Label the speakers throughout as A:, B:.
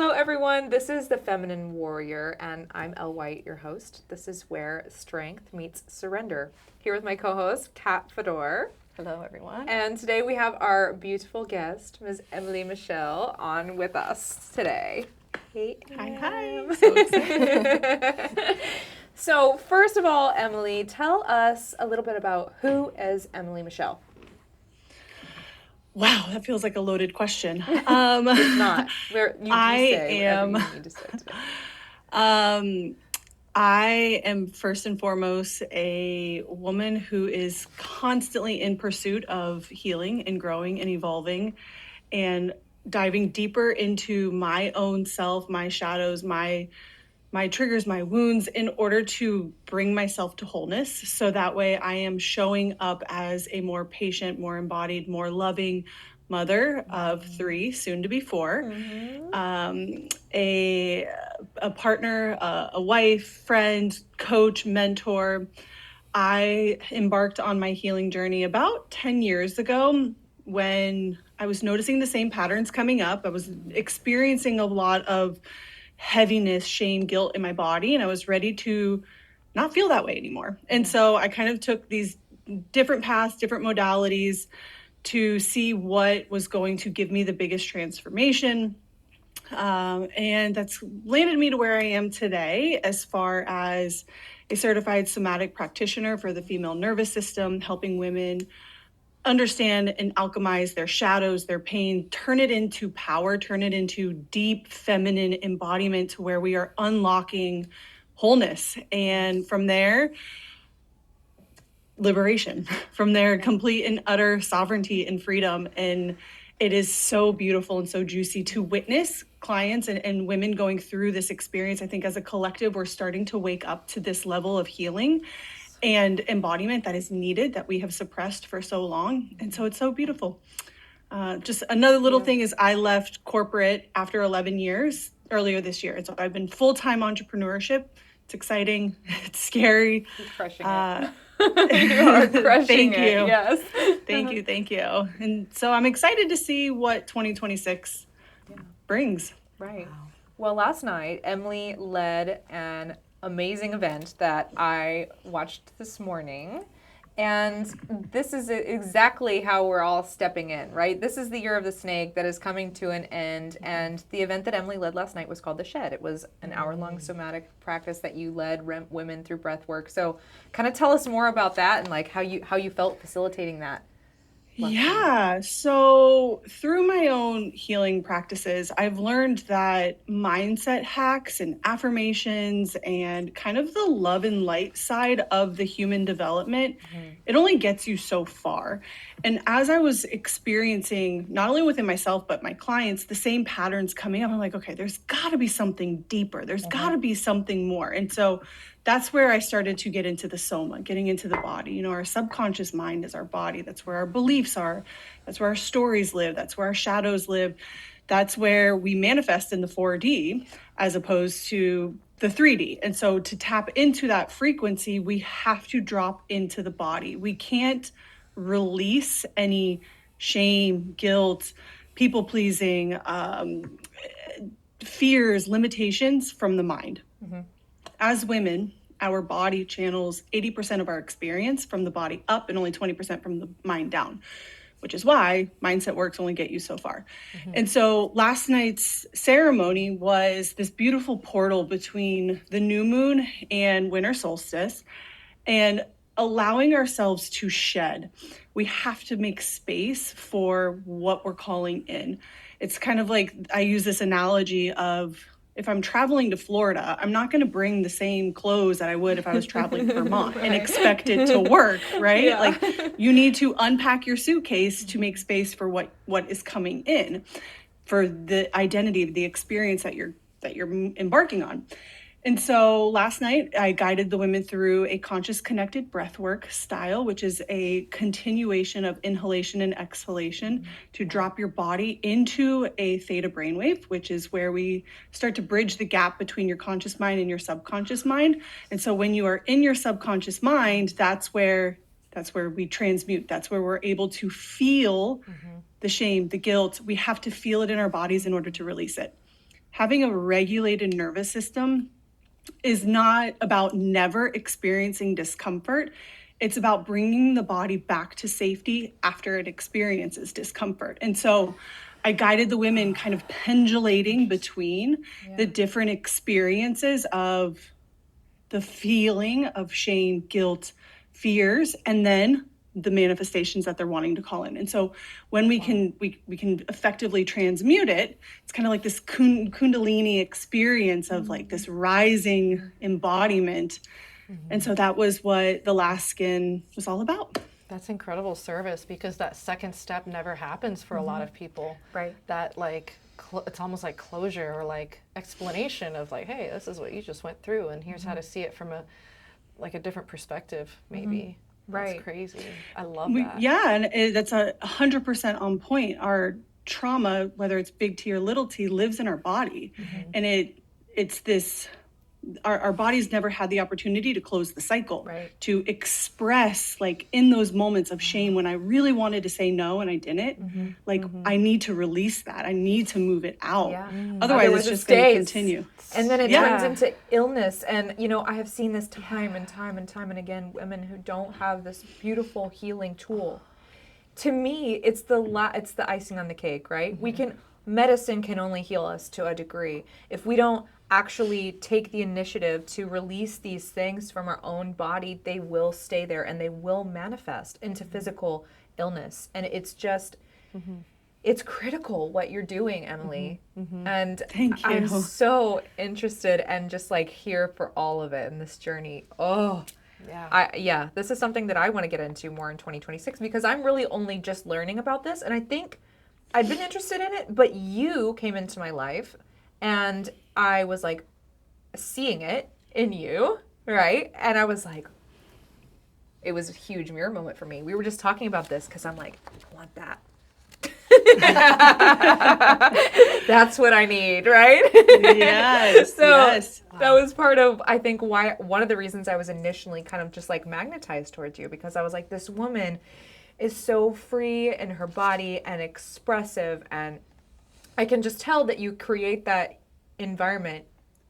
A: Hello, everyone. This is The Feminine Warrior, and I'm Elle White, your host. This is where strength meets surrender. Here with my co-host, Kat Fedor.
B: Hello, everyone.
A: And today we have our beautiful guest, Ms. Emily Michele, on with us today. Hey,
B: Hi. So excited.
A: So, first of all, Emily, tell us a little bit about who is Emily Michele.
B: Wow, that feels like a loaded question.
A: It's not.
B: I am first and foremost a woman who is constantly in pursuit of healing and growing and evolving and diving deeper into my own self, my shadows, my triggers, my wounds, in order to bring myself to wholeness. So that way I am showing up as a more patient, more embodied, more loving mother of 3, soon to be 4, a partner, a wife, friend, coach, mentor. I embarked on my healing journey about 10 years ago when I was noticing the same patterns coming up. I was experiencing a lot of heaviness, shame, guilt in my body, and I was ready to not feel that way anymore. And so I kind of took these different paths, different modalities to see what was going to give me the biggest transformation. And that's landed me to where I am today as far as a certified somatic practitioner for the female nervous system, helping women understand and alchemize their shadows, their pain, turn it into power, turn it into deep feminine embodiment to where we are unlocking wholeness. And from there, liberation. From there, complete and utter sovereignty and freedom. And it is so beautiful and so juicy to witness clients and women going through this experience. I think as a collective, we're starting to wake up to this level of healing and embodiment that is needed, that we have suppressed for so long. And so it's so beautiful. Just another little thing is I left corporate after 11 years earlier this year. And so I've been full-time entrepreneurship. It's exciting. It's scary.
A: You're crushing it. You are crushing
B: Thank
A: it.
B: you.
A: Yes.
B: Thank you. And so I'm excited to see what 2026 brings.
A: Right. Wow. Well, last night, Emily led an amazing event that I watched this morning. And this is exactly how we're all stepping in, right? This is the year of the snake that is coming to an end. And the event that Emily led last night was called The Shed. It was an hour-long somatic practice that you led women through breath work. So kind of tell us more about that and like how you felt facilitating that.
B: Yeah. So through my own healing practices, I've learned that mindset hacks and affirmations and kind of the love and light side of the human development, it only gets you so far. And as I was experiencing, not only within myself, but my clients, the same patterns coming up, I'm like, okay, there's got to be something deeper. There's got to be something more. And so that's where I started to get into the soma, getting into the body. You know, our subconscious mind is our body. That's where our beliefs are. That's where our stories live. That's where our shadows live. That's where we manifest in the 4D as opposed to the 3D. And so to tap into that frequency, we have to drop into the body. We can't release any shame, guilt, people pleasing, fears, limitations from the mind. As women, our body channels 80% of our experience from the body up and only 20% from the mind down, which is why mindset works only get you so far. And so last night's ceremony was this beautiful portal between the new moon and winter solstice and allowing ourselves to shed. We have to make space for what we're calling in. It's kind of like, I use this analogy of, if I'm traveling to Florida, I'm not going to bring the same clothes that I would if I was traveling to Vermont and expect it to work, right?
A: Yeah.
B: Like you need to unpack your suitcase to make space for what is coming in, for the identity, the experience that you're embarking on. And so last night I guided the women through a conscious connected breathwork style, which is a continuation of inhalation and exhalation to drop your body into a theta brainwave, which is where we start to bridge the gap between your conscious mind and your subconscious mind. And so when you are in your subconscious mind, that's where we transmute. That's where we're able to feel the shame, the guilt. We have to feel it in our bodies in order to release it. having a regulated nervous system is not about never experiencing discomfort. It's about bringing the body back to safety after it experiences discomfort. And so I guided the women kind of pendulating between the different experiences of the feeling of shame, guilt, fears, and then the manifestations that they're wanting to call in. And so when we can effectively transmute it, it's kind of like this kundalini experience of like this rising embodiment. And so that was what the last skin was all about.
C: That's incredible service, because that second step never happens for a lot of people.
A: Right.
C: That like, it's almost like closure or like explanation of like, hey, this is what you just went through, and here's how to see it from a different perspective, maybe.
A: Right.
C: That's crazy. I love that.
B: Yeah, and that's 100% on point. Our trauma, whether it's big T or little t, lives in our body. And it's this, our bodies never had the opportunity to close the cycle, to express like in those moments of shame when I really wanted to say no and I didn't, I need to release that. I need to move it out. Otherwise it's just going to continue.
A: And then it turns into illness. And, you know, I have seen this time and time and time and again, women who don't have this beautiful healing tool. To me, it's the icing on the cake, right? Medicine can only heal us to a degree. If we don't actually take the initiative to release these things from our own body, they will stay there and they will manifest into physical illness. And it's just, it's critical what you're doing, Emily. And
B: Thank you.
A: I'm so interested and just like here for all of it in this journey. This is something that I want to get into more in 2026, because I'm really only just learning about this. And I think I've been interested in it, but you came into my life and I was like seeing it in you, right? And I was like, it was a huge mirror moment for me. We were just talking about this because I'm like, I want that. That's what I need, right?
B: Yes.
A: That was part of, I think, why one of the reasons I was initially kind of just like magnetized towards you, because I was like, this woman is so free in her body and expressive, and I can just tell that you create that environment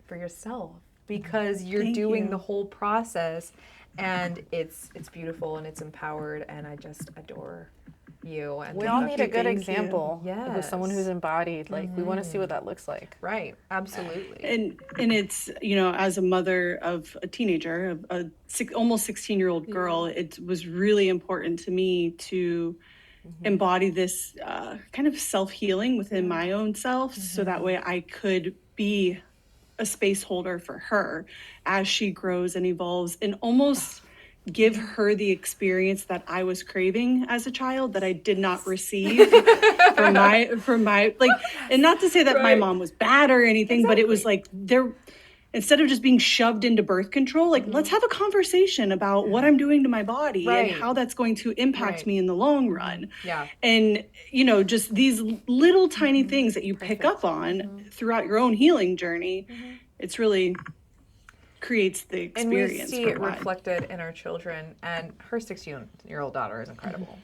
A: for yourself because you're doing the whole process, and it's beautiful and it's empowered, and I just adore you. And
C: we all need a good example
A: of
C: with someone who's embodied. Like we want to see what that looks like.
A: Right. Absolutely.
B: And it's, you know, as a mother of a teenager, almost 16-year-old girl, it was really important to me to embody this kind of self-healing within my own self, so that way I could be a space holder for her as she grows and evolves, and almost give her the experience that I was craving as a child that I did not receive from my like, and not to say that my mom was bad or anything, but it was like instead of just being shoved into birth control, like let's have a conversation about what I'm doing to my body and how that's going to impact me in the long run. And, you know, just these little tiny things that you pick up on throughout your own healing journey, it's really creates the experience.
A: And we see it reflected in our children, and her 16-year-old daughter is incredible.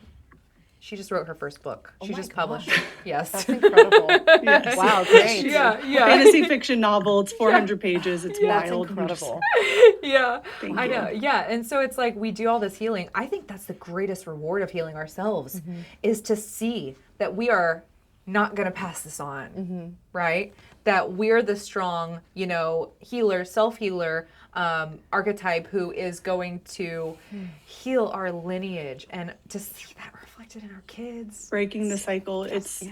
A: She just wrote her first book. She just published it. Yes.
C: That's incredible. Yes. Wow, great.
A: Yeah.
B: Fantasy fiction novel. It's 400 pages. It's wild.
C: That's incredible.
A: I know. Yeah. And so it's like we do all this healing. I think that's the greatest reward of healing ourselves is to see that we are not going to pass this on, right? That we're the strong, you know, healer, self-healer archetype who is going to heal our lineage, and to see that reflected in our kids.
B: Breaking the cycle. It's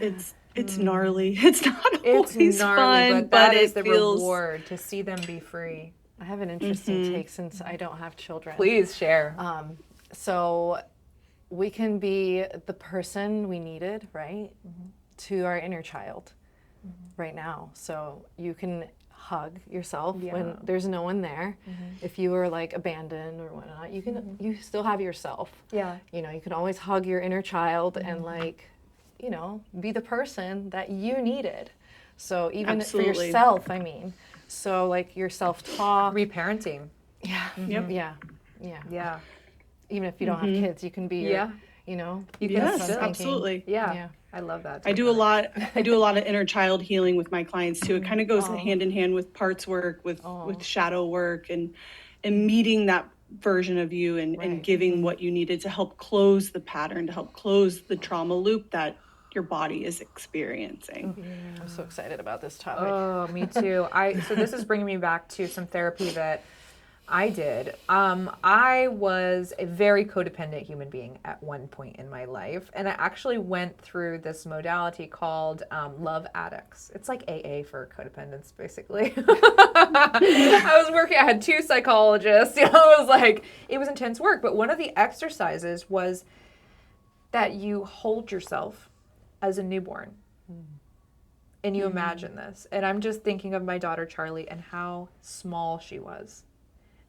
B: gnarly. It's not always
A: it's gnarly,
B: fun,
A: but that is
B: it
A: the
B: feels...
A: reward to see them be free.
C: I have an interesting take since I don't have children.
A: Please share.
C: So we can be the person we needed, right, to our inner child right now. So you can hug yourself when there's no one there. If you were like abandoned or whatnot, you can you still have yourself. You know, you can always hug your inner child and like, you know, be the person that you needed. So even for yourself, I mean, so like your self-talk,
A: reparenting.
C: Even if you don't have kids, you can be your, you know,
B: you can absolutely.
A: I love that.
B: I do a lot of inner child healing with my clients too. It kind of goes hand in hand with parts work, with shadow work, and meeting that version of you, and giving what you needed to help close the pattern, to help close the trauma loop that your body is experiencing.
C: Yeah. I'm so excited about this topic.
A: Oh, me too. So this is bringing me back to some therapy that I did. I was a very codependent human being at one point in my life, and I actually went through this modality called Love Addicts. It's like AA for codependence, basically. I had 2 psychologists. It was intense work. But one of the exercises was that you hold yourself as a newborn, and you imagine this. And I'm just thinking of my daughter Charlie and how small she was,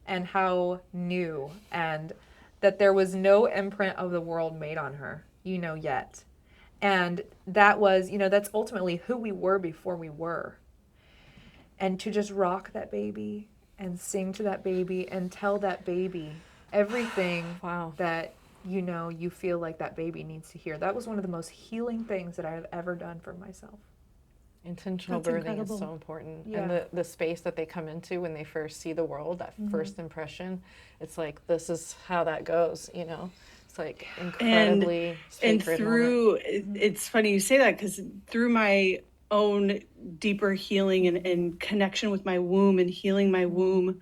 A: and how new, and that there was no imprint of the world made on her, yet. And that was, that's ultimately who we were before we were. And to just rock that baby and sing to that baby and tell that baby everything that, you feel like that baby needs to hear. That was one of the most healing things that I have ever done for myself.
C: Intentional birthing is so important. Yeah. And the space that they come into when they first see the world, that first impression, it's like, this is how that goes, It's like incredibly sacred moment.
B: It's funny you say that, because through my own deeper healing and connection with my womb and healing my womb,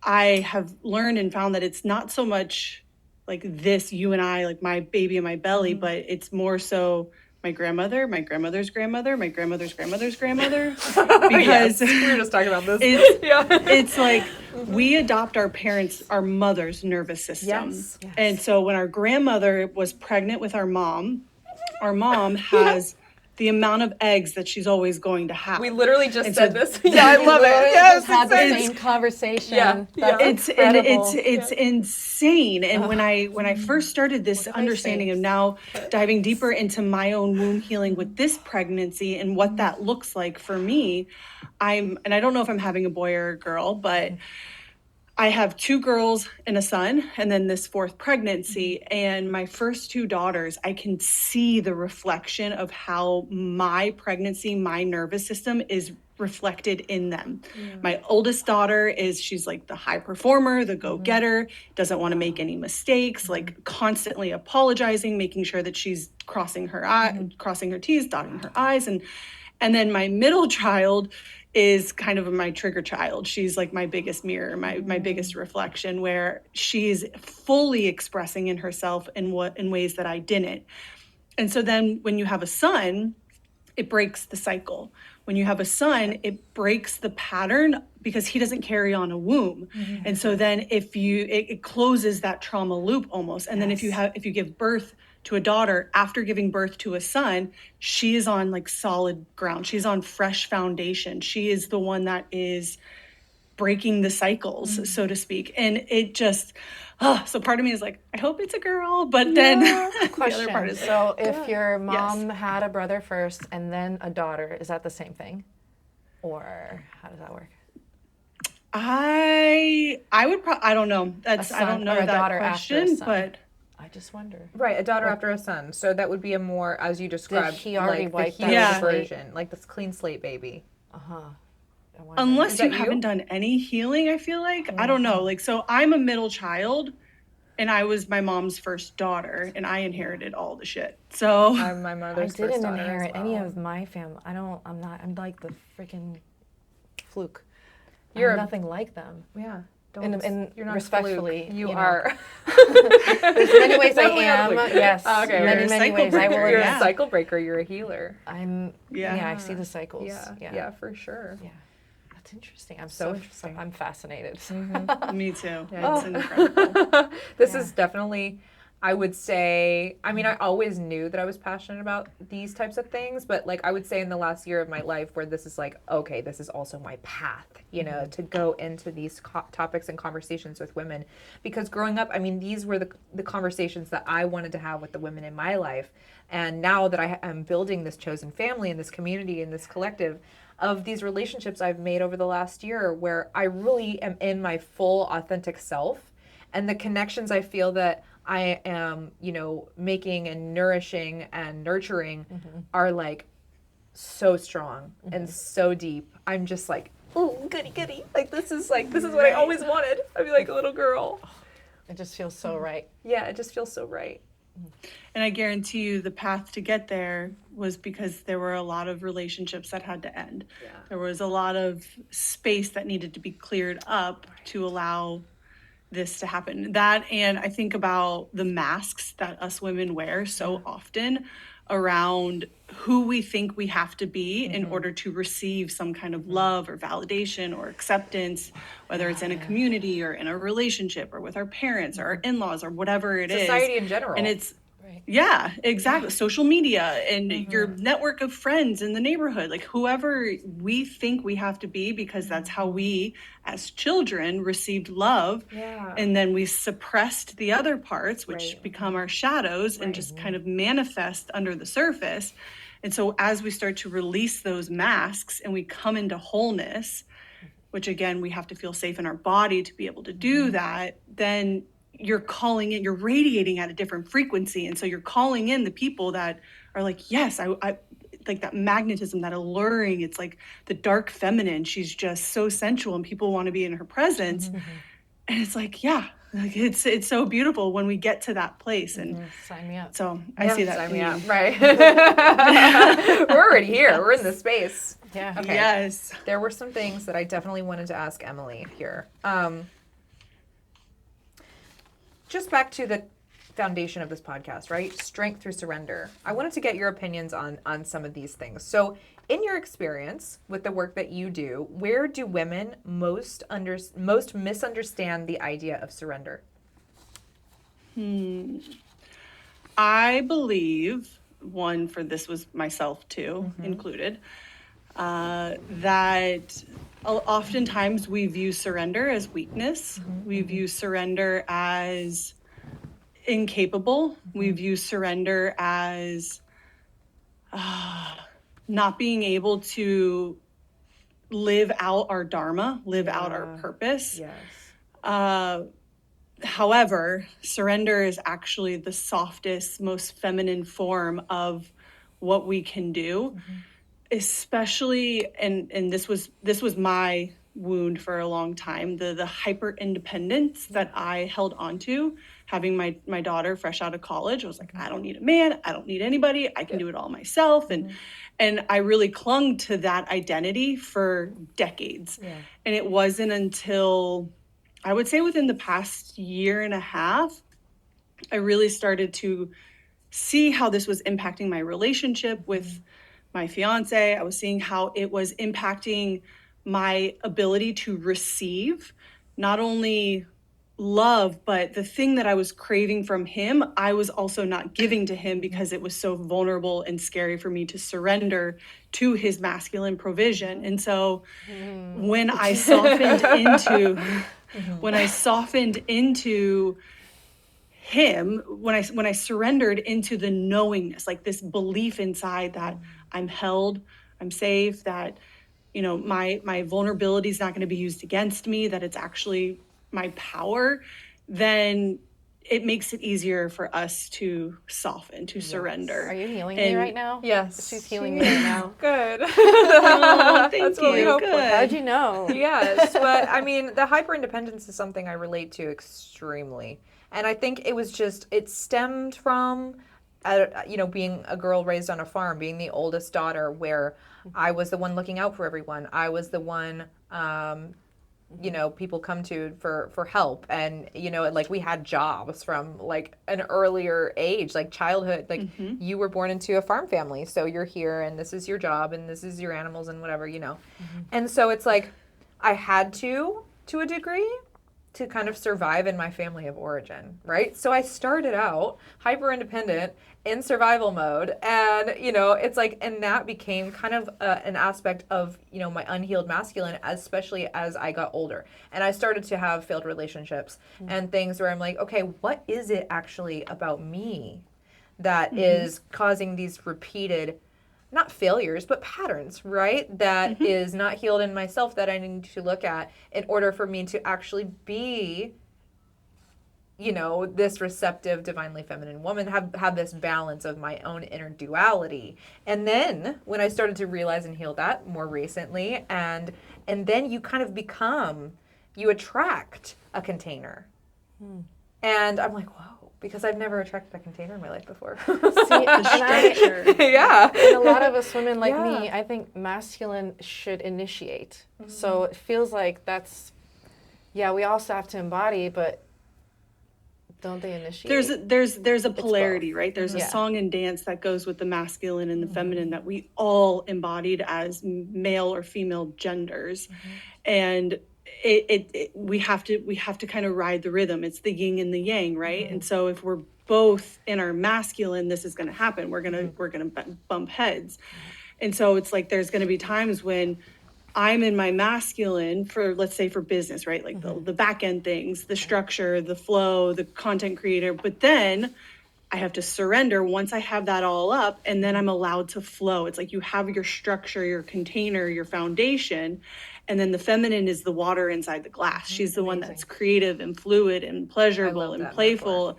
B: I have learned and found that it's not so much like this, you and I, like my baby in my belly, but it's more so my grandmother, my grandmother's grandmother, my grandmother's grandmother's grandmother. Because
A: we were just talking about this.
B: It's like we adopt our mother's nervous system. Yes. And so when our grandmother was pregnant with our mom has the amount of eggs that she's always going to have.
A: We literally just said this. Yeah, I love it. Yes,
C: had the same conversation.
A: Yeah,
B: it's insane. And when I first started this understanding of now diving deeper into my own womb healing with this pregnancy and what that looks like for me, and I don't know if I'm having a boy or a girl, but I have 2 girls and a son, and then this 4th pregnancy. And my first 2 daughters, I can see the reflection of how my pregnancy, my nervous system is reflected in them. Yeah. My oldest daughter she's like the high performer, the go-getter, doesn't want to make any mistakes, like constantly apologizing, making sure that she's crossing her T's, dotting her I's. And then my middle child is kind of my trigger child. She's like my biggest mirror, my biggest reflection, where she's fully expressing in herself in ways that I didn't. And so then when you have a son, it breaks the cycle. When you have a son, it breaks the pattern because he doesn't carry on a womb. Mm-hmm. And so then it closes that trauma loop almost. And then if you give birth to a daughter after giving birth to a son, she is on like solid ground. She's on fresh foundation. She is the one that is breaking the cycles, so to speak. And it just, so part of me is like, I hope it's a girl, but then the other part is
C: so if your mom had a brother first and then a daughter, is that the same thing? Or how does that work?
B: I would I don't know. I don't know that question, but
C: I just wonder.
A: Right, a daughter after a son. So that would be a more, as you described,
C: he already
A: like the healed version, like this clean slate baby.
B: Unless you haven't done any healing, I feel like. I don't know. Like, so I'm a middle child, and I was my mom's first daughter, and I inherited all the shit. So
A: I'm my mother's first daughter.
C: I didn't inherit any of my family. I'm like the freaking fluke. I'm nothing like them.
A: Yeah.
C: And
A: you're not
C: respectfully,
A: fluke. You are.
C: There's many ways I am. Yes.
A: Okay.
C: Many ways I will.
A: You're a cycle breaker. You're a healer.
C: I see the cycles.
A: Yeah, for sure.
C: Yeah. That's interesting. I'm
A: so interesting.
C: I'm fascinated.
B: Mm-hmm. Me too.
A: Yeah,
B: it's incredible.
A: This is definitely, I would say, I mean, I always knew that I was passionate about these types of things, but like I would say in the last year of my life where this is like, okay, this is also my path, to go into these topics and conversations with women. Because growing up, I mean, these were the conversations that I wanted to have with the women in my life. And now that I am building this chosen family and this community and this collective of these relationships I've made over the last year where I really am in my full authentic self. And the connections I feel that I am, making and nourishing and nurturing are like so strong and so deep. I'm just like, oh, goody goody. Like this is what I always wanted. I'd be like a little girl.
C: It just feels so right.
A: Yeah, it just feels so right.
B: And I guarantee you the path to get there was because there were a lot of relationships that had to end.
A: Yeah.
B: There was a lot of space that needed to be cleared up to allow this to happen. That, and I think about the masks that us women wear so often around who we think we have to be in order to receive some kind of love or validation or acceptance, whether it's in a community or in a relationship or with our parents or our in-laws or whatever it is.
A: Society in general.
B: And it's yeah, exactly. Social media and your network of friends in the neighborhood, like whoever we think we have to be, because that's how we as children received love.
A: Yeah.
B: And then we suppressed the other parts, which become our shadows and just kind of manifest under the surface. And so as we start to release those masks and we come into wholeness, which again, we have to feel safe in our body to be able to do that, then you're calling in, you're radiating at a different frequency. And so you're calling in the people that are like, yes, I like that magnetism, that alluring. It's like the dark feminine. She's just so sensual and people want to be in her presence. And it's like, yeah, like it's so beautiful when we get to that place. And
C: Sign me up.
B: so I see that.
A: Sign
B: for
A: me
B: you.
A: up. Right. We're already here. We're in the space.
C: Yeah.
A: Okay.
B: Yes.
A: There were some things that I definitely wanted to ask Emily here. Just back to the foundation of this podcast, right? Strength through surrender. I wanted to get your opinions on some of these things. So, in your experience with the work that you do, where do women most misunderstand the idea of surrender?
B: I believe, one, for this was myself too, included, that oftentimes we view surrender as weakness. We view surrender as incapable. We view surrender as not being able to live out our dharma, live out our purpose.
A: Yes.
B: However, surrender is actually the softest, most feminine form of what we can do. Especially, and this was my wound for a long time, the hyper independence that I held on to, having my daughter fresh out of college. I was like, I don't need a man, I don't need anybody, I can do it all myself. And I really clung to that identity for decades. And it wasn't until, I would say within the past year and a half, I really started to see how this was impacting my relationship with my fiance. I was seeing how it was impacting my ability to receive not only love, but the thing that I was craving from him, I was also not giving to him because it was so vulnerable and scary for me to surrender to his masculine provision. And so when I softened into him, when I surrendered into the knowingness, like this belief inside that I'm held, I'm safe, that, my vulnerability is not going to be used against me, that it's actually my power, then it makes it easier for us to soften, to surrender.
C: Are you healing me right now?
A: Yes.
C: She's healing me right now.
A: Good.
B: Oh, thank
A: That's what we
B: you.
A: hope for.
B: Good.
C: How'd you know?
A: Yes, but I mean, the hyper independence is something I relate to extremely. And I think it stemmed from, being a girl raised on a farm, being the oldest daughter, where I was the one looking out for everyone. I was the one, people come to for help. And, like we had jobs from like an earlier age, like childhood, like you were born into a farm family. So you're here and this is your job and this is your animals and whatever, And so it's like I had to a degree, to kind of survive in my family of origin, right? So I started out hyper independent in survival mode, and it's like, and that became kind of an aspect of my unhealed masculine, especially as I got older, and I started to have failed relationships and things where I'm like, okay, what is it actually about me that is causing these repeated, not failures, but patterns, right? That is not healed in myself, that I need to look at in order for me to actually be you know, this receptive, divinely feminine woman, have this balance of my own inner duality. And then when I started to realize and heal that more recently, and then you kind of you attract a container. And I'm like, whoa, because I've never attracted a container in my life before.
C: See, and
A: Yeah.
C: And a lot of us women like
A: Yeah.
C: me, I think masculine should initiate. So it feels like we also have to embody, but don't they initiate?
B: There's a polarity,
C: both.
B: right? There's a song and dance that goes with the masculine and the feminine that we all embodied as male or female genders. And we have to kind of ride the rhythm. It's the yin and the yang, right? And so if we're both in our masculine, this is going to happen. We're going to bump heads. And so it's like there's going to be times when I'm in my masculine for, let's say, for business, right? Like the back end things, the structure, the flow, the content creator. But then I have to surrender once I have that all up, and then I'm allowed to flow. It's like you have your structure, your container, your foundation, and then the feminine is the water inside the glass. She's the one that's creative and fluid and pleasurable and playful.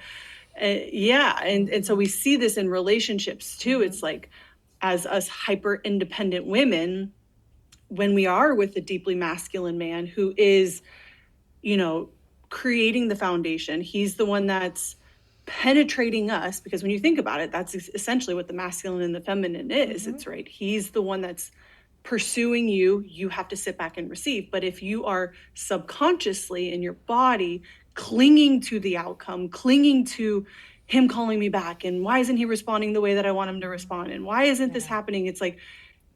B: And so we see this in relationships too. It's like, as us hyper independent women, when we are with a deeply masculine man who is, you know, creating the foundation, he's the one that's penetrating us, because when you think about it, that's essentially what the masculine and the feminine is. It's right. He's the one that's pursuing you. You have to sit back and receive. But if you are subconsciously in your body clinging to the outcome, clinging to him calling me back, and why isn't he responding the way that I want him to respond, and why isn't this happening? It's like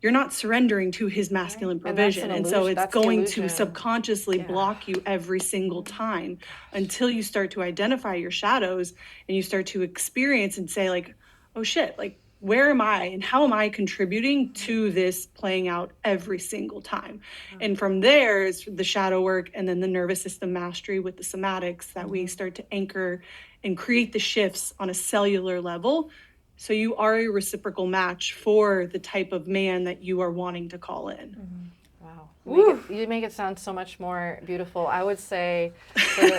B: you're not surrendering to his masculine provision. And so it's going to subconsciously block you every single time until you start to identify your shadows and you start to experience and say, like, oh shit, like, where am I and how am I contributing to this playing out every single time? And from there is the shadow work, and then the nervous system mastery with the somatics that we start to anchor and create the shifts on a cellular level. So you are a reciprocal match for the type of man that you are wanting to call in.
C: Wow. You make it sound so much more beautiful. I would say,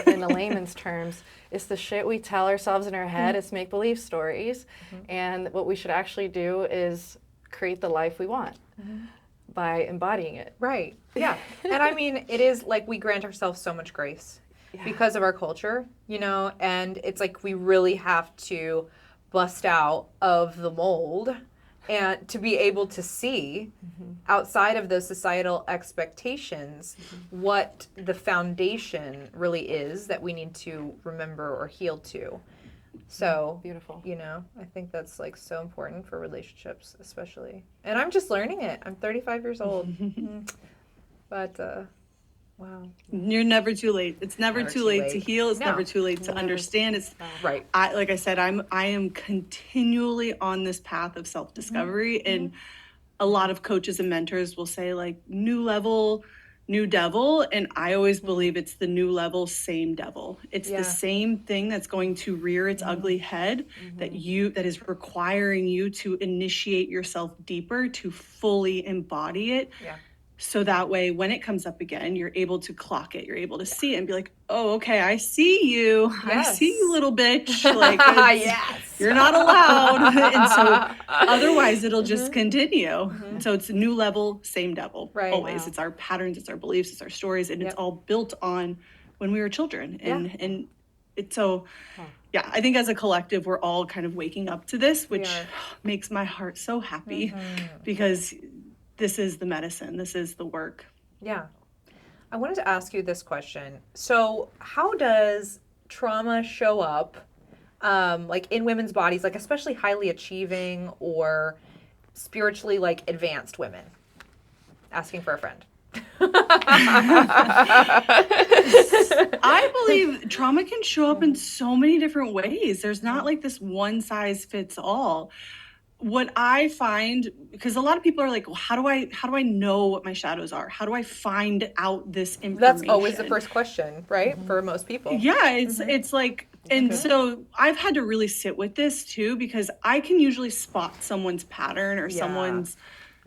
C: in the layman's terms, it's the shit we tell ourselves in our head. It's make-believe stories. And what we should actually do is create the life we want by embodying it.
A: Right. Yeah. And I mean, it is like we grant ourselves so much grace because of our culture, you know, and it's like we really have to bust out of the mold and to be able to see outside of those societal expectations what the foundation really is that we need to remember or heal to. So
C: beautiful.
A: You know, I think that's like so important for relationships, especially. And I'm just learning it. I'm 35 years old. But wow.
B: You're never too late. It's never too late to heal. It's never too late to understand. It's
A: right.
B: Like I said, I am continually on this path of self-discovery, and a lot of coaches and mentors will say, like, new level, new devil, and I always believe it's the new level, same devil. It's the same thing that's going to rear its ugly head that is requiring you to initiate yourself deeper to fully embody it. Yeah. So that way, when it comes up again, you're able to clock it. You're able to see it and be like, oh, okay, I see you. Yes. I see you, little bitch. Like, you're not allowed. And so otherwise, it'll just continue. So it's a new level, same devil. Right. Always. Wow. It's our patterns, it's our beliefs, it's our stories, and it's all built on when we were children. And it's so, I think as a collective, we're all kind of waking up to this, which makes my heart so happy because this is the medicine. This is the work.
A: Yeah. I wanted to ask you this question. So how does trauma show up, like in women's bodies, like especially highly achieving or spiritually like advanced women? Asking for a friend.
B: I believe trauma can show up in so many different ways. There's not like this one size fits all. What I find, because a lot of people are like, well, how do I know what my shadows are? How do I find out this information?
A: That's always the first question, right? For most people.
B: Yeah, it's like, and so I've had to really sit with this too, because I can usually spot someone's pattern or someone's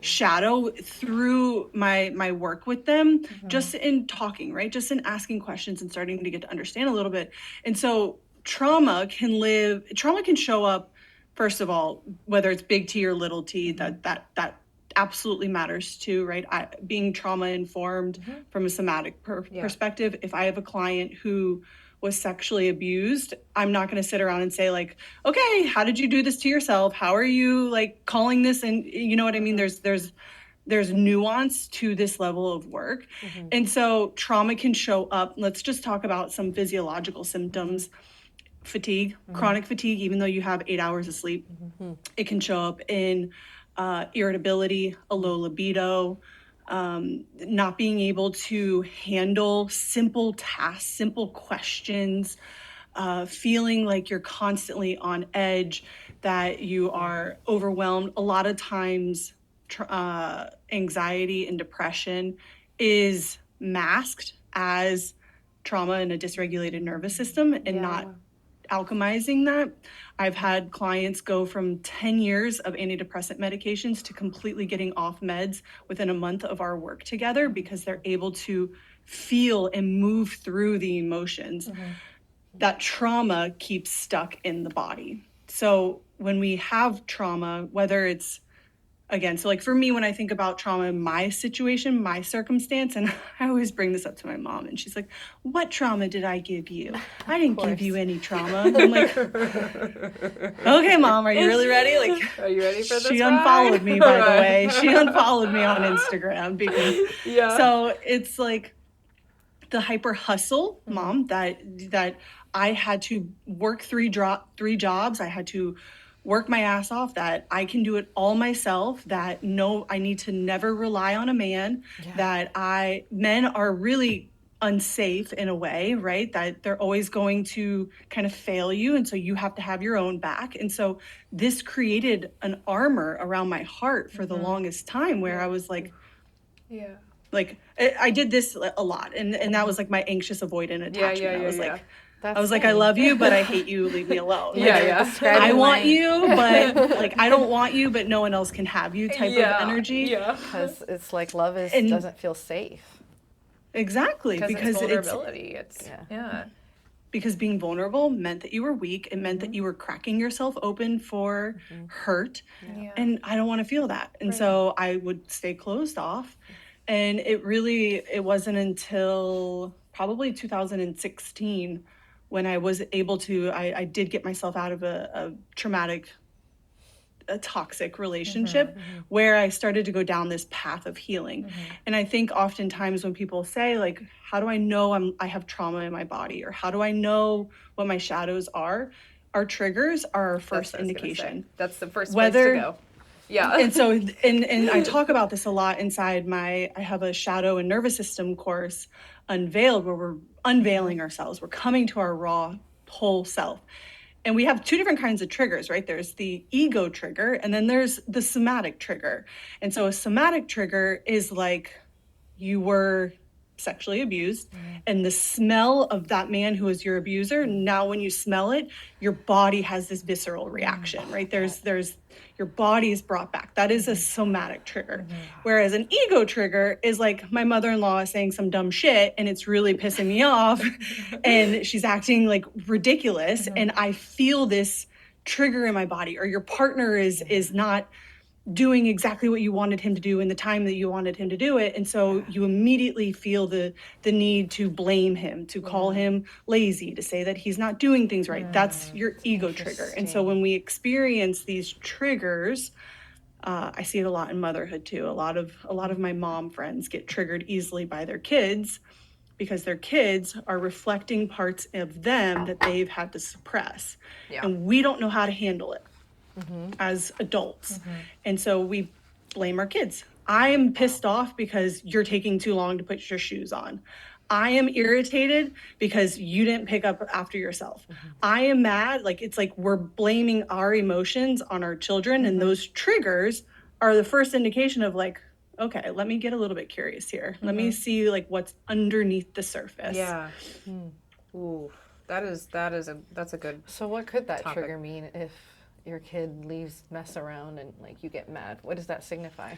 B: shadow through my work with them, just in talking, right? Just in asking questions and starting to get to understand a little bit. And so trauma can show up, first of all, whether it's big T or little t, that absolutely matters too, right? Being trauma informed from a somatic perspective. If I have a client who was sexually abused, I'm not going to sit around and say like, okay, how did you do this to yourself? How are you like calling this? And you know what I mean? There's nuance to this level of work. And so trauma can show up. Let's just talk about some physiological symptoms. Fatigue, chronic fatigue, even though you have 8 hours of sleep, it can show up in irritability, a low libido, not being able to handle simple tasks, simple questions, feeling like you're constantly on edge, that you are overwhelmed. A lot of times, anxiety and depression is masked as trauma and a dysregulated nervous system, and not alchemizing that. I've had clients go from 10 years of antidepressant medications to completely getting off meds within a month of our work together, because they're able to feel and move through the emotions. That trauma keeps stuck in the body. So when we have trauma, whether it's, again, so like for me, when I think about trauma in my situation, my circumstance, and I always bring this up to my mom, and she's like, what trauma did I give you? I didn't give you any trauma. And I'm like, okay, Mom, are you really ready? Like,
A: are you ready for this?
B: She unfollowed me, by the way. She unfollowed me on Instagram because, so it's like the hyper hustle, Mom, that I had to work three jobs. I had to work my ass off, that I can do it all myself, that I need to never rely on a man, that men are really unsafe in a way, right? That they're always going to kind of fail you. And so you have to have your own back. And so this created an armor around my heart for the longest time, where I was like, like I did this a lot. And that was like my anxious avoidant attachment. I was like, I love you, but I hate you. Leave me alone. I want you, but like I don't want you, but no one else can have you type of energy.
C: Because it's like love doesn't feel safe.
B: Exactly, because
A: it's vulnerability.
B: Because being vulnerable meant that you were weak. It meant that you were cracking yourself open for hurt, and I don't want to feel that. And so I would stay closed off, and it wasn't until probably 2016 when I was able to, I did get myself out of a toxic relationship where I started to go down this path of healing. And I think oftentimes when people say like, how do I know I have trauma in my body, or how do I know what my shadows are? Our triggers are our first indication.
A: That's the first place to go.
B: And so, and I talk about this a lot inside I have a shadow and nervous system course, Unveiled, where we're unveiling ourselves. We're coming to our raw whole self. And we have two different kinds of triggers, right? There's the ego trigger, and then there's the somatic trigger. And so a somatic trigger is like you were sexually abused, and the smell of that man who was your abuser, now when you smell it, your body has this visceral reaction, right? There's your body is brought back. That is a somatic trigger. Whereas an ego trigger is like my mother-in-law is saying some dumb shit and it's really pissing me off and she's acting like ridiculous, and I feel this trigger in my body. Or your partner is not doing exactly what you wanted him to do in the time that you wanted him to do it. And so you immediately feel the need to blame him, to call him lazy, to say that he's not doing things right. That's your ego trigger. And so when we experience these triggers, I see it a lot in motherhood too. A lot of my mom friends get triggered easily by their kids because their kids are reflecting parts of them that they've had to suppress. And we don't know how to handle it. As adults. And so we blame our kids. I am pissed off because you're taking too long to put your shoes on. I am irritated because you didn't pick up after yourself. I am mad. Like, it's like we're blaming our emotions on our children, and those triggers are the first indication of like, okay, let me get a little bit curious here. Let me see like what's underneath the surface.
A: Ooh, that's a good.
C: So what could that
A: topic.
C: trigger mean if your kid leaves mess around and like you get mad? What does that signify?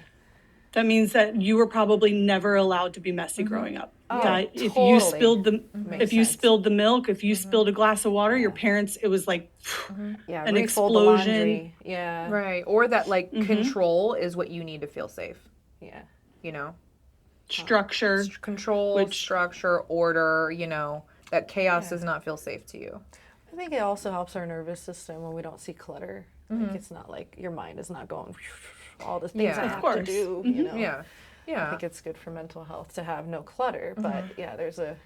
B: That means that you were probably never allowed to be messy growing up.
C: Oh,
B: That if
C: totally.
B: you spilled the
C: Makes
B: if you
C: sense.
B: spilled the milk, if you spilled a glass of water, your parents, it was like
C: Yeah,
B: an
C: refold the
B: explosion.
C: laundry. Yeah.
A: Right. Or that like control is what you need to feel safe.
C: Yeah.
A: You know?
B: Structure.
A: Control, structure, order, you know, that chaos does not feel safe to you.
C: I think it also helps our nervous system when we don't see clutter. Like it's not like your mind is not going all the things I
A: Yeah.
C: have
B: Of
C: to do, you know.
A: Yeah.
C: I
A: Yeah.
C: think it's good for mental health to have no clutter, but yeah, there's a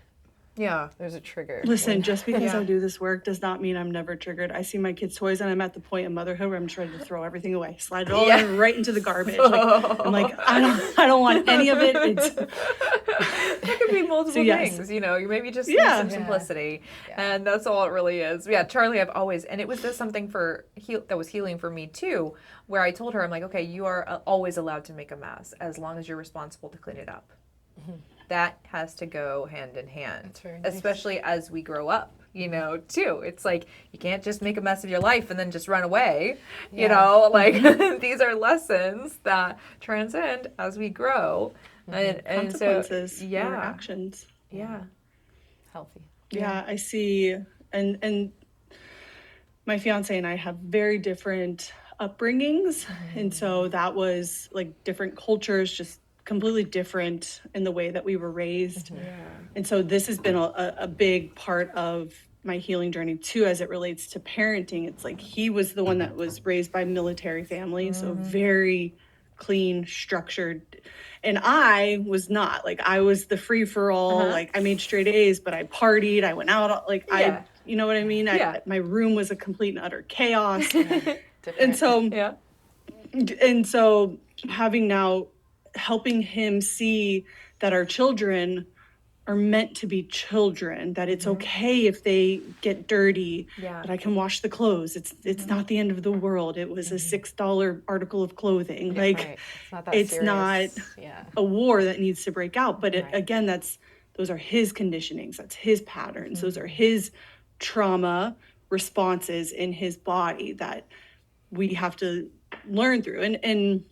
C: trigger.
B: Listen, just because
A: Yeah.
B: I do this work does not mean I'm never triggered. I see my kids' toys and I'm at the point in motherhood where I'm just ready to throw everything away, slide it all right into the garbage. Like, I'm like, I don't want any of it. It's
A: It could be multiple
B: yes.
A: things, you know. You maybe just need some simplicity, and that's all it really is. Yeah, Charlie, I've always, and it was just something that was healing for me too, where I told her, I'm like, okay, you are always allowed to make a mess as long as you're responsible to clean it up. That has to go hand in hand,
C: That's very nice.
A: especially as we grow up, you know, too. It's like, you can't just make a mess of your life and then just run away, you know, like these are lessons that transcend as we grow. And
B: consequences
A: so,
B: for our actions.
A: Yeah.
C: Healthy.
B: Yeah, I see. And my fiance and I have very different upbringings. And so that was like different cultures, just completely different in the way that we were raised. And so this has been a big part of my healing journey too, as it relates to parenting. It's like he was the one that was raised by military family, so very clean, structured. And I was not. Like, I was the free for all. Like, I made straight A's, but I partied. I went out. Like, you know what I mean? My room was a complete and utter chaos. And so, and so having now helping him see that our children are meant to be children, that it's okay if they get dirty, that I can wash the clothes. It's not the end of the world. It was a $6 article of clothing. Like, it's not a war that needs to break out. But again, those are his conditionings. That's his patterns. Those are his trauma responses in his body that we have to learn through. And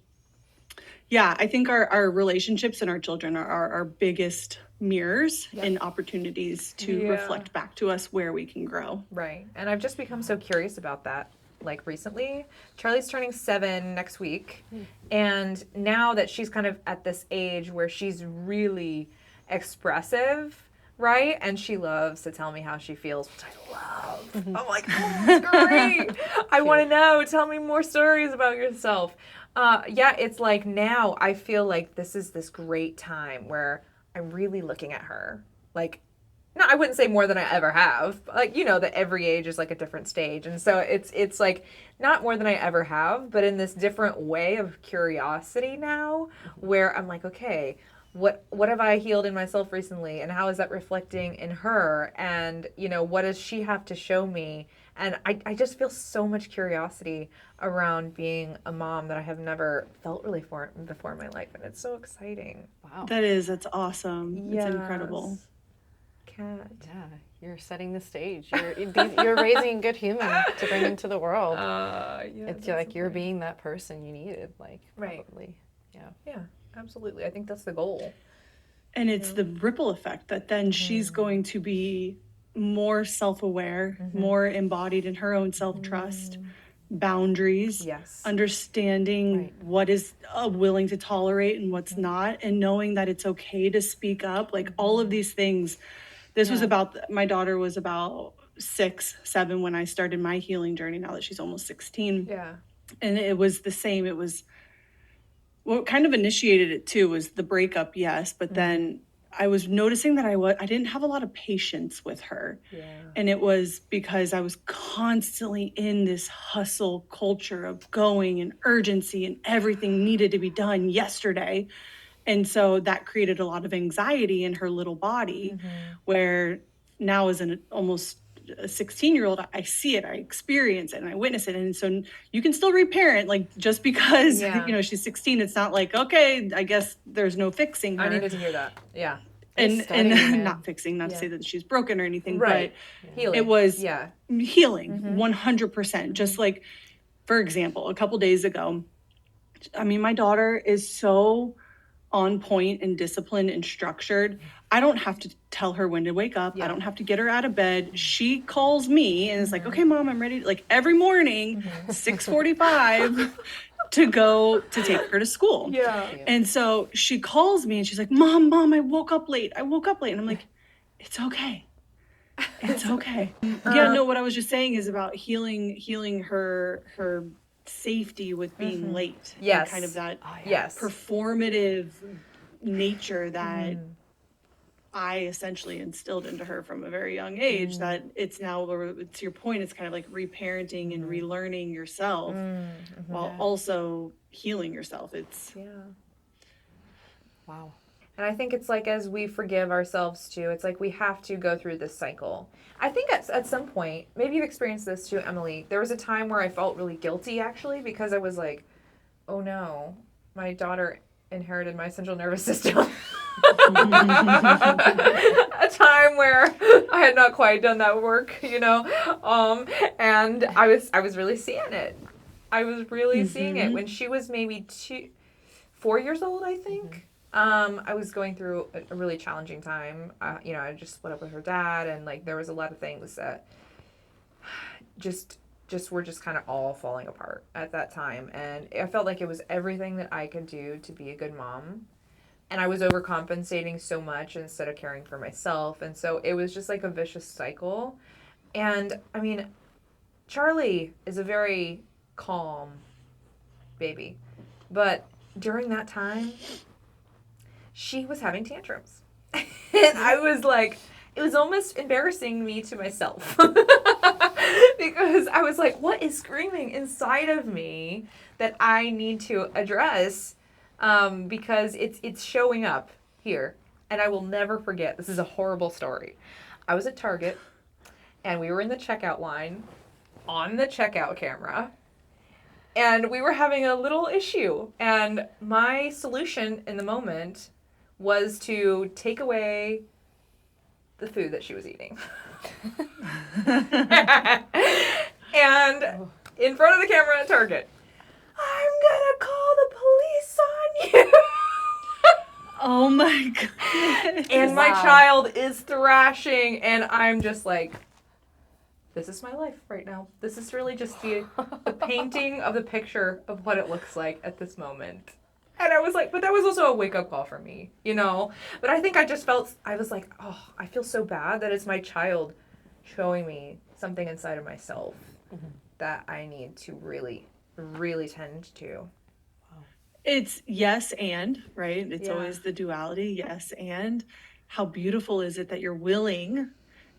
B: yeah, I think our relationships and our children are our biggest mirrors and opportunities to reflect back to us where we can grow.
A: Right. And I've just become so curious about that. Like recently, Charlie's turning 7 next week. And now that she's kind of at this age where she's really expressive, right? And she loves to tell me how she feels, which I love. I'm like, oh, that's great. I want to know. Tell me more stories about yourself. It's like now I feel like this is this great time where I'm really looking at her. Like, no, I wouldn't say more than I ever have. But like, you know, that every age is like a different stage. And so it's like not more than I ever have, but in this different way of curiosity now where I'm like, okay, what have I healed in myself recently? And how is that reflecting in her? And, you know, what does she have to show me? And I just feel so much curiosity around being a mom that I have never felt really before in my life. And it's so exciting.
C: Wow.
B: That's awesome. It's incredible.
A: Cat.
C: Yeah, you're setting the stage. You're raising good humans to bring into the world. It's like you're being that person you needed, like, probably.
A: Yeah, absolutely. I think that's the goal.
B: And it's the ripple effect that then she's going to be more self-aware, more embodied in her own self-trust, boundaries, understanding what is willing to tolerate and what's not, and knowing that it's okay to speak up. Like all of these things. This was my daughter was about 6, 7 when I started my healing journey, now that she's almost 16.
A: Yeah.
B: And it was the same. It was what kind of initiated it too was the breakup, yes, but then I was noticing that I didn't have a lot of patience with her. Yeah. And it was because I was constantly in this hustle culture of going and urgency and everything needed to be done yesterday. And so that created a lot of anxiety in her little body, where now as almost a 16-year-old, I see it, I experience it, and I witness it. And so you can still reparent, like just because, you know, she's 16, it's not like, okay, I guess there's no fixing her.
A: I needed to hear that. Yeah.
B: And not fixing, not to say that she's broken or anything, but
A: healing.
B: It was healing 100%. Just like, for example, a couple days ago, I mean, my daughter is so on point and disciplined and structured. I don't have to tell her when to wake up. I don't have to get her out of bed. She calls me and is like, okay, Mom, I'm ready. Like every morning, 6:45 to go to take her to school.
A: Yeah.
B: And so she calls me and she's like, Mom, I woke up late. And I'm like, it's okay. It's okay. What I was just saying is about healing her safety with being late.
A: Yes.
B: And kind of that
A: Yes.
B: performative nature that I essentially instilled into her from a very young age, that it's now, to your point, it's kind of like reparenting and relearning yourself while also healing yourself. It's
C: Wow.
A: And I think it's like as we forgive ourselves too, it's like we have to go through this cycle. I think at some point, maybe you've experienced this too, Emily, there was a time where I felt really guilty actually because I was like, oh no, my daughter inherited my central nervous system. A time where I had not quite done that work, and I was really seeing it. I was really seeing it when she was maybe 4 years old, I think. I was going through a really challenging time. I just split up with her dad, and like there was a lot of things that just were just kind of all falling apart at that time. And I felt like it was everything that I could do to be a good mom. And I was overcompensating so much instead of caring for myself. And so it was just like a vicious cycle. And I mean, Charlie is a very calm baby. But during that time, she was having tantrums. And I was like, it was almost embarrassing me to myself. Because I was like, what is screaming inside of me that I need to address? Because it's showing up here. And I will never forget, this is a horrible story. I was at Target, and we were in the checkout line on the checkout camera. And we were having a little issue. And my solution in the moment was to take away the food that she was eating. And in front of the camera at Target, I'm gonna call the police on you.
B: Oh my goodness.
A: And my child is thrashing, and I'm just like, this is my life right now. This is really just the painting of the picture of what it looks like at this moment. And I was like, but that was also a wake-up call for me, But I think I just felt, I was like, oh, I feel so bad that it's my child showing me something inside of myself that I need to really, really tend to.
B: It's yes and, right? It's always the duality, yes and. How beautiful is it that you're willing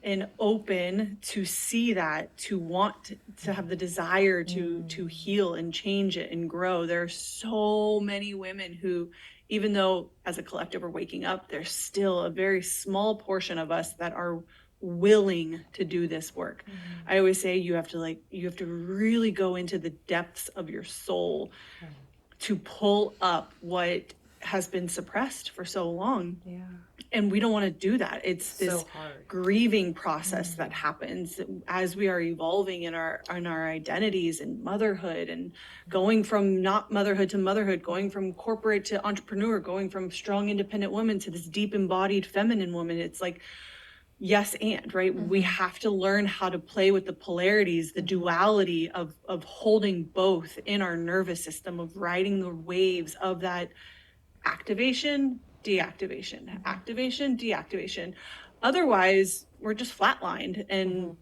B: and open to see that, to want to have the desire to heal and change it and grow. There are so many women who, even though as a collective we're waking up, there's still a very small portion of us that are willing to do this work. I always say you have to really go into the depths of your soul to pull up what has been suppressed for so long. Yeah. And we don't want to do that. It's this so grieving process that happens as we are evolving in our identities and motherhood, and going from not motherhood to motherhood, going from corporate to entrepreneur, going from strong independent woman to this deep embodied feminine woman. It's like, yes and, right? We have to learn how to play with the polarities, the duality of holding both in our nervous system, of riding the waves of that activation, deactivation, activation, deactivation. Otherwise, we're just flatlined, and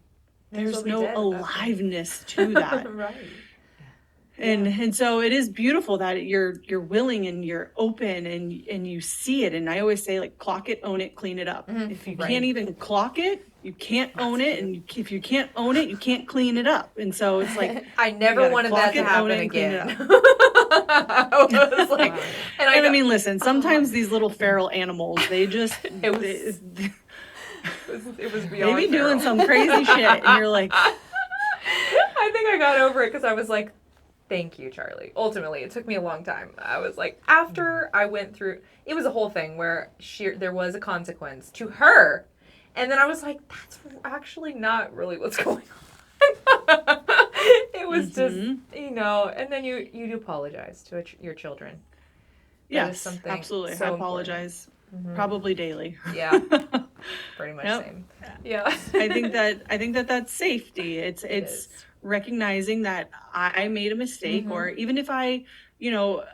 B: there's no aliveness to that.
A: Right.
B: And so it is beautiful that you're willing and you're open and you see it. And I always say, like, clock it, own it, clean it up. If you can't even clock it, you can't own it. And if you can't own it, you can't clean it up. And so it's like,
A: I never wanted that to happen again. I was like,
B: and I mean, listen, sometimes these little feral animals, they just,
A: it was beyond
B: they be doing some crazy shit. And you're like,
A: I think I got over it because I was like, thank you, Charlie. Ultimately, it took me a long time. I was like, after I went through, it was a whole thing where there was a consequence to her. And then I was like, that's actually not really what's going on. It was just, and then you do apologize to your children.
B: Yes,
A: something
B: absolutely.
A: so
B: I
A: important.
B: apologize probably daily.
A: Yeah, pretty much
B: Yep.
A: same. Yeah.
B: I think that that's safety. It's
A: is.
B: recognizing that I made a mistake, or even if I,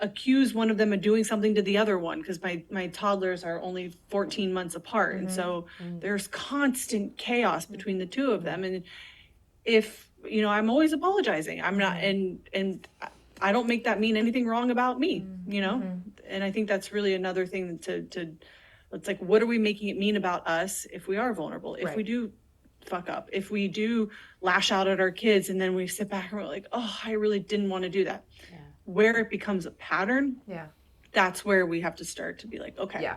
B: accuse one of them of doing something to the other one, because my toddlers are only 14 months apart, and so there's constant chaos between the two of them. And if I'm always apologizing. I'm not, and I don't make that mean anything wrong about me. And I think that's really another thing to it's like, what are we making it mean about us if we are vulnerable, if we do fuck up, if we do lash out at our kids, and then we sit back and we're like, oh, I really didn't want to do that. Where it becomes a pattern, that's where we have to start to be like, okay,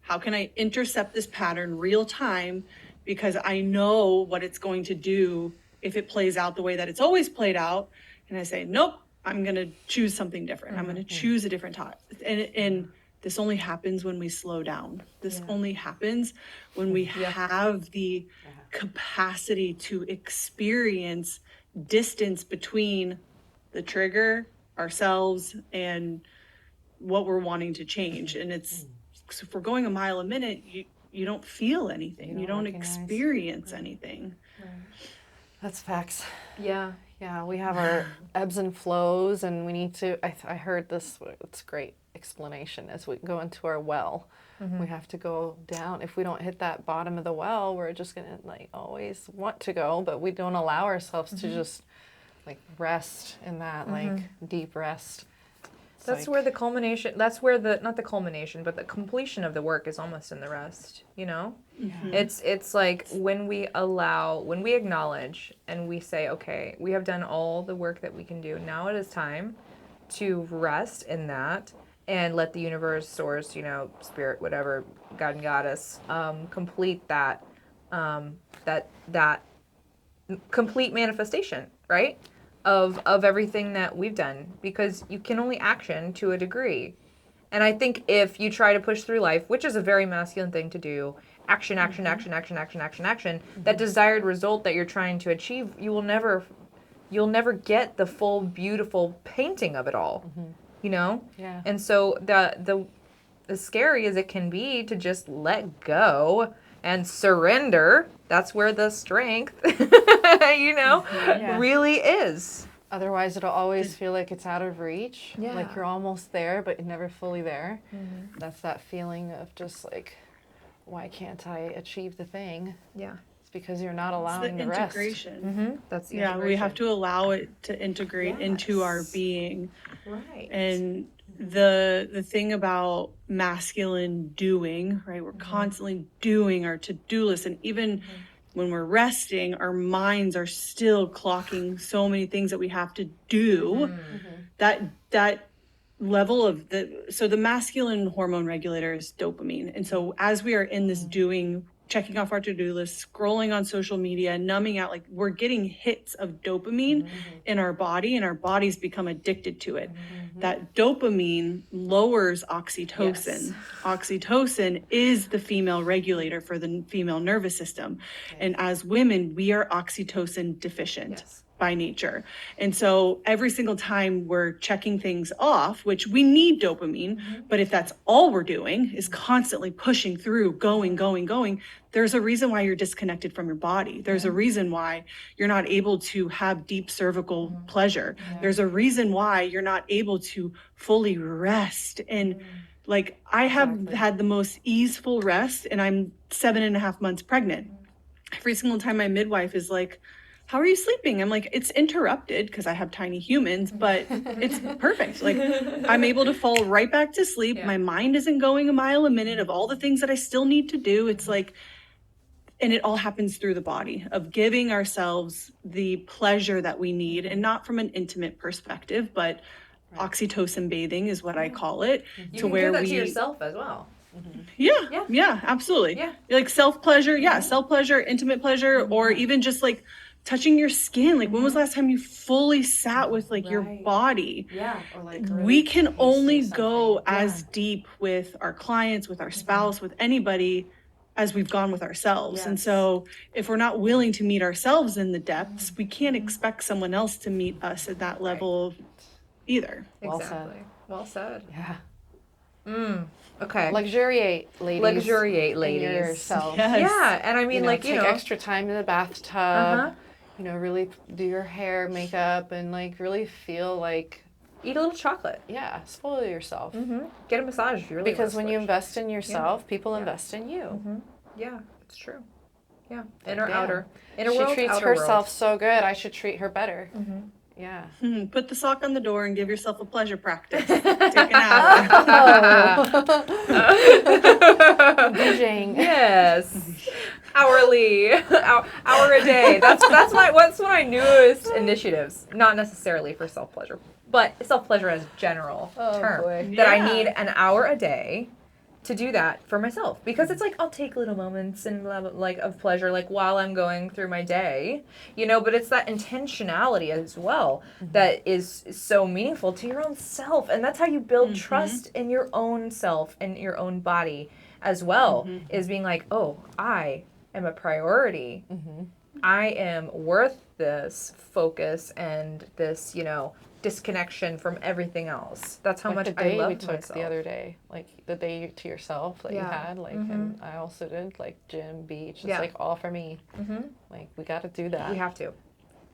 B: how can I intercept this pattern real time, because I know what it's going to do if it plays out the way that it's always played out. And I say, nope, I'm going to choose something different. I'm going to choose a different time. And this only happens when we slow down. This only happens when we have the capacity to experience distance between the trigger, ourselves, and what we're wanting to change. And it's, if we're going a mile a minute, you don't feel anything. You don't experience anything.
C: That's facts.
A: Yeah.
C: Yeah, we have our ebbs and flows, and we need to, I heard this, it's a great explanation, as we go into our well. We have to go down. If we don't hit that bottom of the well, we're just going to like always want to go, but we don't allow ourselves to just like rest in that like deep rest.
A: That's where the culmination, that's where the, not the culmination, but the completion of the work is almost in the rest, It's like when we acknowledge and we say, okay, we have done all the work that we can do. Now it is time to rest in that and let the universe, source, spirit, whatever, God and goddess, complete that complete manifestation, right? Of everything that we've done, because you can only action to a degree. And I think if you try to push through life, which is a very masculine thing to do, action, that desired result that you're trying to achieve, you'll never get the full beautiful painting of it all.
C: Yeah.
A: And so the as scary as it can be to just let go and surrender, that's where the strength really is.
C: Otherwise, it'll always feel like it's out of reach.
A: Yeah.
C: Like you're almost there, but you're never fully there. That's that feeling of just like, why can't I achieve the thing?
A: Yeah.
C: It's because you're not allowing the rest.
B: Integration.
A: That's the
B: We
A: integration.
B: have to allow it to integrate into our being.
A: Right.
B: And the thing about masculine doing, right? We're constantly doing our to-do list, and even when we're resting, our minds are still clocking so many things that we have to do. That level of the masculine hormone regulator is dopamine. And so as we are in this doing, checking off our to-do list, scrolling on social media, numbing out, like we're getting hits of dopamine in our body, and our bodies become addicted to it. That dopamine lowers oxytocin. Oxytocin is the female regulator for the female nervous system. And as women, we are oxytocin deficient by nature. And so every single time we're checking things off, which we need dopamine, but if that's all we're doing is constantly pushing through, going, there's a reason why you're disconnected from your body. There's a reason why you're not able to have deep cervical pleasure. There's a reason why you're not able to fully rest. And like, I have had the most easeful rest, and I'm 7.5 months pregnant. Every single time my midwife is like, how are you sleeping? I'm like, it's interrupted because I have tiny humans, but it's perfect. Like, I'm able to fall right back to sleep. My mind isn't going a mile a minute of all the things that I still need to do. It's like, and it all happens through the body, of giving ourselves the pleasure that we need, and not from an intimate perspective, but oxytocin bathing is what I call it.
A: You can do that to yourself as well.
B: Yeah, absolutely.
A: Yeah.
B: Like self-pleasure, self-pleasure, intimate pleasure, or even just like touching your skin. Like, when was the last time you fully sat with like your body?
A: Yeah.
C: Or like
B: We can only go as deep with our clients, with our spouse, with anybody, as we've gone with ourselves. And so if we're not willing to meet ourselves in the depths, we can't expect someone else to meet us at that level either.
C: Well said.
A: Exactly. Well said.
C: Yeah.
A: Okay.
C: Luxuriate, ladies.
A: Luxuriate,
C: in
A: ladies.
C: yourself.
B: Yes.
A: Yeah, and I mean, like,
C: take extra time in the bathtub.
A: Uh-huh.
C: Really do your hair, makeup, and like really feel like,
A: eat a little chocolate.
C: yeah, spoil yourself.
A: Get a massage if you really
C: Because
A: want
C: when
A: to
C: you
A: switch.
C: invest in yourself, people
A: Yeah.
C: invest in you.
A: Yeah, it's true. Yeah, inner,
C: Damn.
A: outer. Inner
C: She
A: world,
C: treats
A: outer
C: herself
A: world.
C: so good. I should treat her better. Yeah.
B: Put the sock on the door and give yourself a pleasure practice. Take an hour.
C: Binging.
A: Yes. Hourly. Hour a day. That's one of my newest initiatives. Not necessarily for self-pleasure, but self-pleasure as a general term.
C: Boy.
A: That I
B: Yeah.
A: need an hour a day to do that for myself, because it's like I'll take little moments and like of pleasure like while I'm going through my day, but it's that intentionality as well that is so meaningful to your own self, and that's how you build trust in your own self and your own body as well, is being like, oh, I am a priority. I am worth this focus and this, disconnection from everything else. That's how
C: Like
A: much
C: the
A: I
C: day
A: love
C: we took
A: myself.
C: the other day, like the day to yourself that you
A: Yeah.
C: had, like, and I also did, like gym, beach. It's
A: Yeah.
C: like all for me. Like we got to do that.
A: We have to.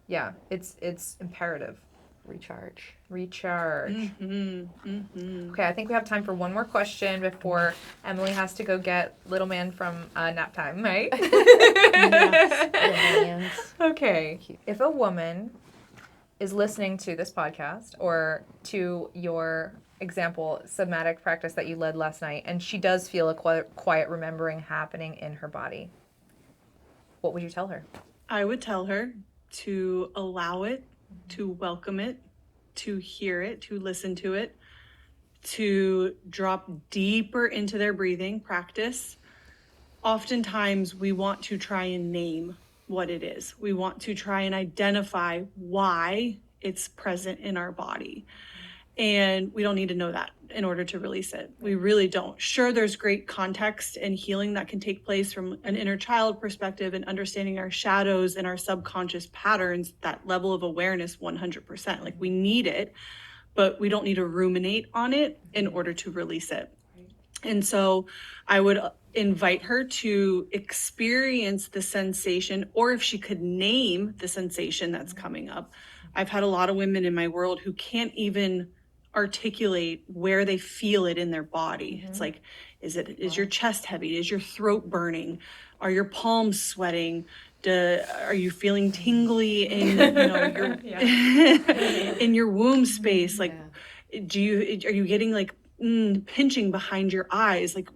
A: Yeah, it's imperative.
C: Recharge.
A: Okay, I think we have time for one more question before Emily has to go get little man from nap time, right?
C: Hands.
A: Okay. If a woman is listening to this podcast or to your example somatic practice that you led last night, and she does feel a quiet remembering happening in her body, what would you tell her?
B: I would tell her to allow it, to welcome it, to hear it, to listen to it, to drop deeper into their breathing practice. Oftentimes, we want to try and name what it is. We want to try and identify why it's present in our body. And we don't need to know that in order to release it. We really don't. Sure, there's great context and healing that can take place from an inner child perspective and understanding our shadows and our subconscious patterns, that level of awareness 100%. Like we need it, but we don't need to ruminate on it in order to release it. And so I would invite her to experience the sensation, or if she could name the sensation that's coming up. I've had a lot of women in my world who can't even articulate where they feel it in their body. It's like, is your chest heavy? Is your throat burning? Are your palms sweating? Are you feeling tingly in your in your womb space? Like, are you getting like pinching behind your eyes? Like,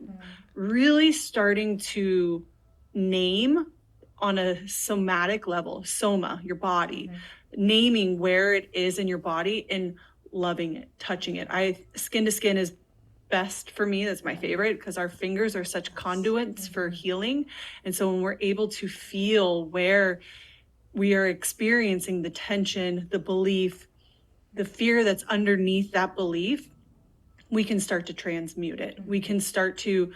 B: really starting to name on a somatic level, soma, your body, naming where it is in your body and loving it, touching it. Skin to skin is best for me. That's my favorite because our fingers are such conduits for healing. And so when we're able to feel where we are experiencing the tension, the belief, the fear that's underneath that belief, we can start to transmute it. We can start to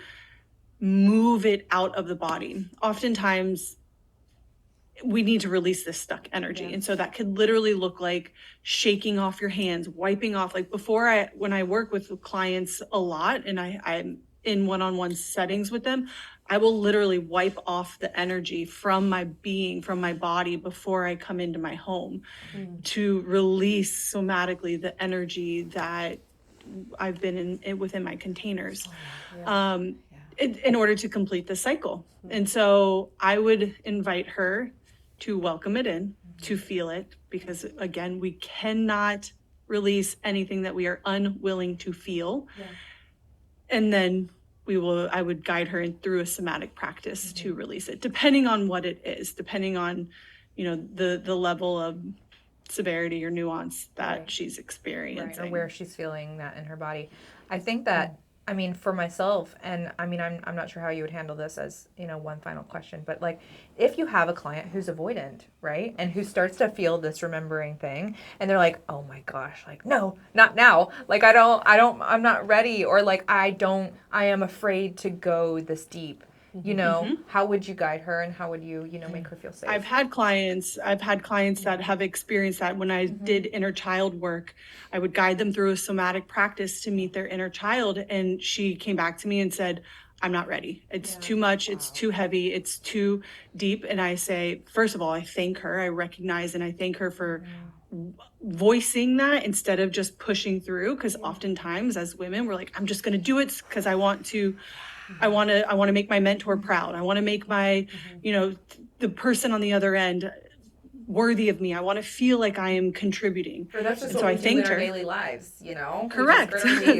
B: move it out of the body. Oftentimes, we need to release this stuck energy. And so that could literally look like shaking off your hands, wiping off. Like when I work with clients a lot and I'm in one-on-one settings with them, I will literally wipe off the energy from my being, from my body before I come into my home to release somatically the energy that I've been within my containers. In order to complete the cycle. And so I would invite her to welcome it in, to feel it, because again, we cannot release anything that we are unwilling to feel. And then I would guide her through a somatic practice to release it, depending on what it is, depending on, the level of severity or nuance that she's experiencing.
A: Right, or where she's feeling that in her body. I think that, for myself, and I'm not sure how you would handle this as, one final question, but like, if you have a client who's avoidant, right, and who starts to feel this remembering thing, and they're like, oh my gosh, like, no, not now, like, I'm not ready, or like, I am afraid to go this deep. you know, how would you guide her and how would you, you know, make her feel safe?
B: I've had clients that have experienced that. When I did inner child work, I would guide them through a somatic practice to meet their inner child. And she came back to me and said, I'm not ready. It's too much. It's too heavy. It's too deep. And I say, first of all, I thank her. I recognize and I thank her for voicing that instead of just pushing through. Because oftentimes as women, we're like, I'm just going to do it because I want to make my mentor proud. I want to make my, you know, the person on the other end worthy of me. I want to feel like I am contributing.
A: Or that's just
B: and
A: what
B: so
A: we do in our daily lives, you know?
B: Correct.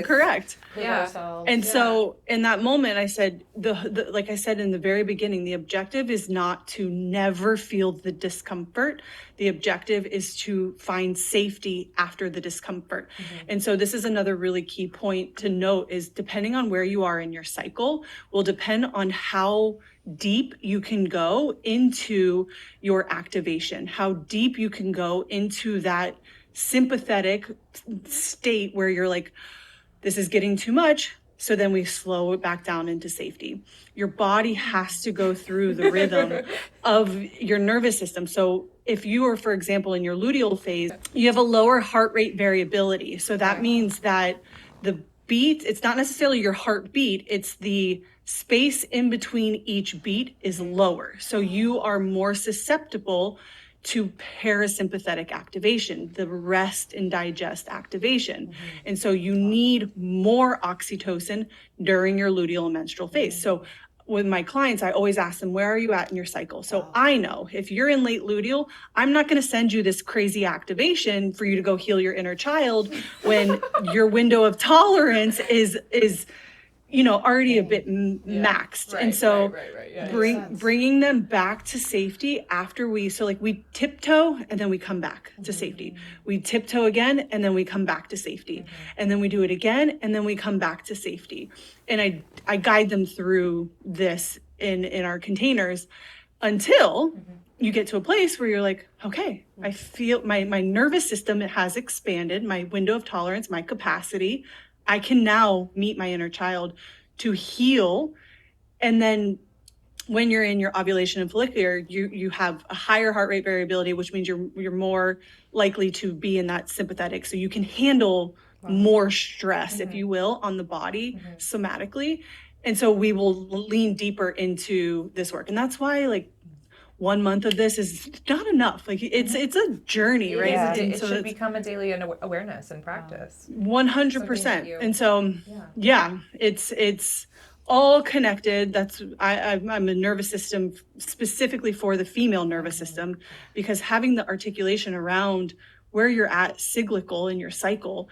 B: Correct.
A: Yeah.
B: And so in that moment, I said, the like I said in the very beginning, the objective is not to never feel the discomfort. The objective is to find safety after the discomfort. And so this is another really key point to note is depending on where you are in your cycle will depend on how deep you can go into your activation, how deep you can go into that sympathetic state where you're like, this is getting too much. So then we slow it back down into safety. Your body has to go through the rhythm of your nervous system. So if you are, for example, in your luteal phase, you have a lower heart rate variability. So that means that the beat, it's not necessarily your heartbeat, it's the space in between each beat is lower. So you are more susceptible to parasympathetic activation, the rest and digest activation. And so you need more oxytocin during your luteal and menstrual phase. So with my clients, I always ask them, where are you at in your cycle? So I know if you're in late luteal, I'm not going to send you this crazy activation for you to go heal your inner child when your window of tolerance is you know, already a bit maxed.
A: Right,
B: and so bringing them back to safety after we tiptoe and then we come back to safety. We tiptoe again and then we come back to safety. And then we do it again and then we come back to safety. And I guide them through this in our containers until you get to a place where you're like, okay, I feel my nervous system has expanded, my window of tolerance, my capacity. I can now meet my inner child to heal. And then when you're in your ovulation and follicular, you have a higher heart rate variability, which means you're more likely to be in that sympathetic. So you can handle more stress, if you will, on the body somatically. And so we will lean deeper into this work. And that's why 1 month of this is not enough. It's a journey, right?
A: Yeah.
B: And
A: it should become a daily awareness and practice.
B: 100%. And so, it's all connected. I'm a nervous system specifically for the female nervous system, because having the articulation around where you're at cyclical in your cycle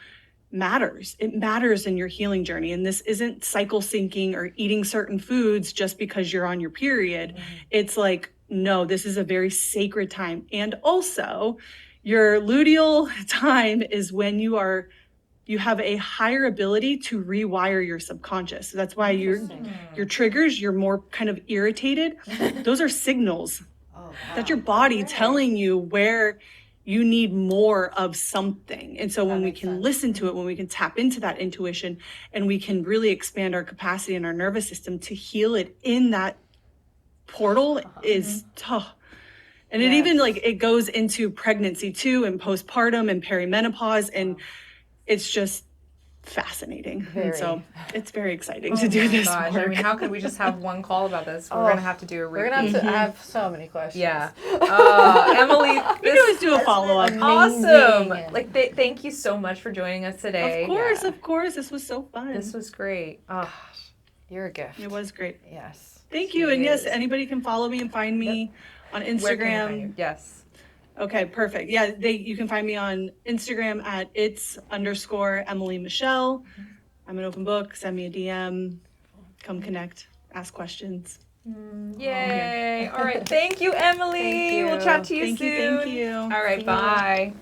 B: matters. It matters in your healing journey. And this isn't cycle syncing or eating certain foods just because you're on your period. It's like, no, this is a very sacred time. And also your luteal time is when you have a higher ability to rewire your subconscious. So that's why your triggers, you're more kind of irritated. Those are signals that your body telling you where you need more of something. And so when we can listen to it, when we can tap into that intuition, and we can really expand our capacity in our nervous system to heal it in that portal is tough. And it even it goes into pregnancy too, and postpartum and perimenopause, and it's just fascinating. And so it's very exciting to do this work.
A: I mean, how could we just have one call about this? We're going to have to do a repeat.
C: We're going to have so many questions.
A: Yeah. Emily,
B: we can always do a follow-up.
A: Awesome. Thank you so much for joining us today.
B: Of course. This was so fun.
A: This was great. Oh,
C: you're a gift.
B: It was great.
C: Yes.
B: Thank you. And yes, anybody can follow me and find me on Instagram.
A: Where can I find you? Yes.
B: Okay, perfect. Yeah, you can find me on Instagram at its_Emily Michele. I'm an open book. Send me a DM. Come connect. Ask questions.
A: Yay. All right. Thank you, Emily.
C: Thank you.
A: We'll chat to you soon.
B: Thank you.
A: All right. Bye.